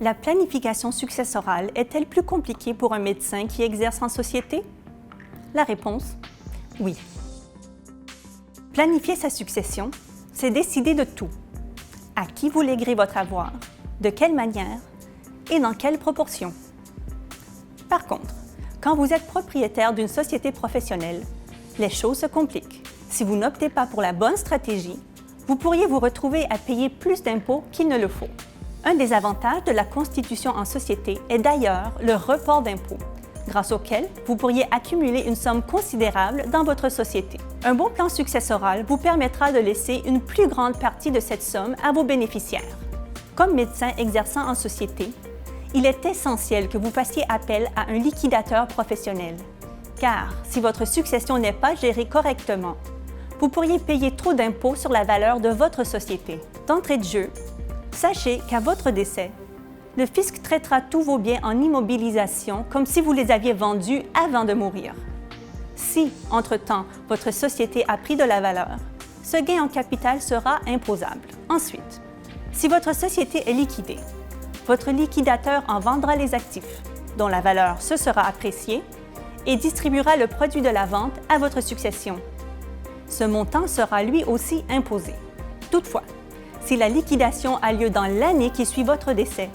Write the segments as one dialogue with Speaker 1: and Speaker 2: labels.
Speaker 1: La planification successorale est-elle plus compliquée pour un médecin qui exerce en société? La réponse, oui. Planifier sa succession, c'est décider de tout. À qui vous léguerez votre avoir, de quelle manière et dans quelle proportion. Par contre, quand vous êtes propriétaire d'une société professionnelle, les choses se compliquent. Si vous n'optez pas pour la bonne stratégie, vous pourriez vous retrouver à payer plus d'impôts qu'il ne le faut. Un des avantages de la constitution en société est d'ailleurs le report d'impôts, grâce auquel vous pourriez accumuler une somme considérable dans votre société. Un bon plan successoral vous permettra de laisser une plus grande partie de cette somme à vos bénéficiaires. Comme médecin exerçant en société, il est essentiel que vous fassiez appel à un liquidateur professionnel, car si votre succession n'est pas gérée correctement, vous pourriez payer trop d'impôts sur la valeur de votre société. D'entrée de jeu, sachez qu'à votre décès, le fisc traitera tous vos biens en immobilisation comme si vous les aviez vendus avant de mourir. Si, entre-temps, votre société a pris de la valeur, ce gain en capital sera imposable. Ensuite, si votre société est liquidée, votre liquidateur en vendra les actifs, dont la valeur se sera appréciée, et distribuera le produit de la vente à votre succession. Ce montant sera lui aussi imposé. Toutefois, si la liquidation a lieu dans l'année qui suit votre décès,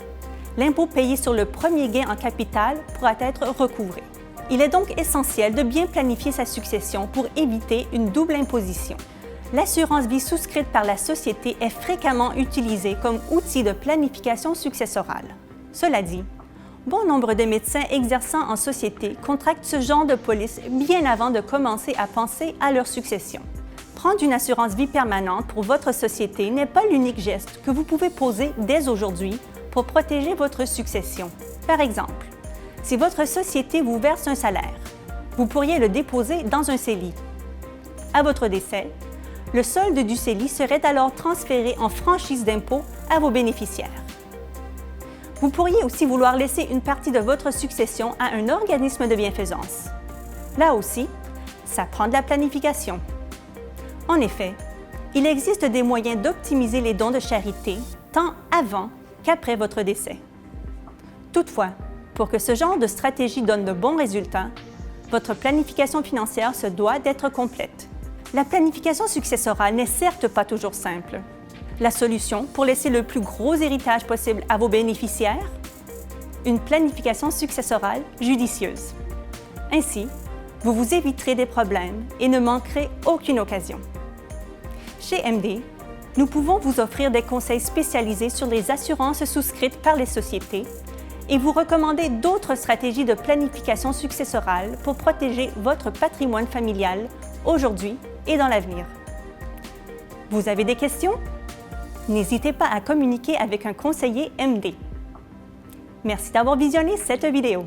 Speaker 1: l'impôt payé sur le premier gain en capital pourra être recouvré. Il est donc essentiel de bien planifier sa succession pour éviter une double imposition. L'assurance vie souscrite par la société est fréquemment utilisée comme outil de planification successorale. Cela dit, bon nombre de médecins exerçant en société contractent ce genre de police bien avant de commencer à penser à leur succession. Prendre une assurance vie permanente pour votre société n'est pas l'unique geste que vous pouvez poser dès aujourd'hui pour protéger votre succession. Par exemple, si votre société vous verse un salaire, vous pourriez le déposer dans un CELI. À votre décès, le solde du CELI serait alors transféré en franchise d'impôt à vos bénéficiaires. Vous pourriez aussi vouloir laisser une partie de votre succession à un organisme de bienfaisance. Là aussi, ça prend de la planification. En effet, il existe des moyens d'optimiser les dons de charité tant avant qu'après votre décès. Toutefois, pour que ce genre de stratégie donne de bons résultats, votre planification financière se doit d'être complète. La planification successorale n'est certes pas toujours simple. La solution pour laisser le plus gros héritage possible à vos bénéficiaires? Une planification successorale judicieuse. Ainsi, vous vous éviterez des problèmes et ne manquerez aucune occasion. Chez MD, nous pouvons vous offrir des conseils spécialisés sur les assurances souscrites par les sociétés et vous recommander d'autres stratégies de planification successorale pour protéger votre patrimoine familial aujourd'hui et dans l'avenir. Vous avez des questions? N'hésitez pas à communiquer avec un conseiller MD. Merci d'avoir visionné cette vidéo.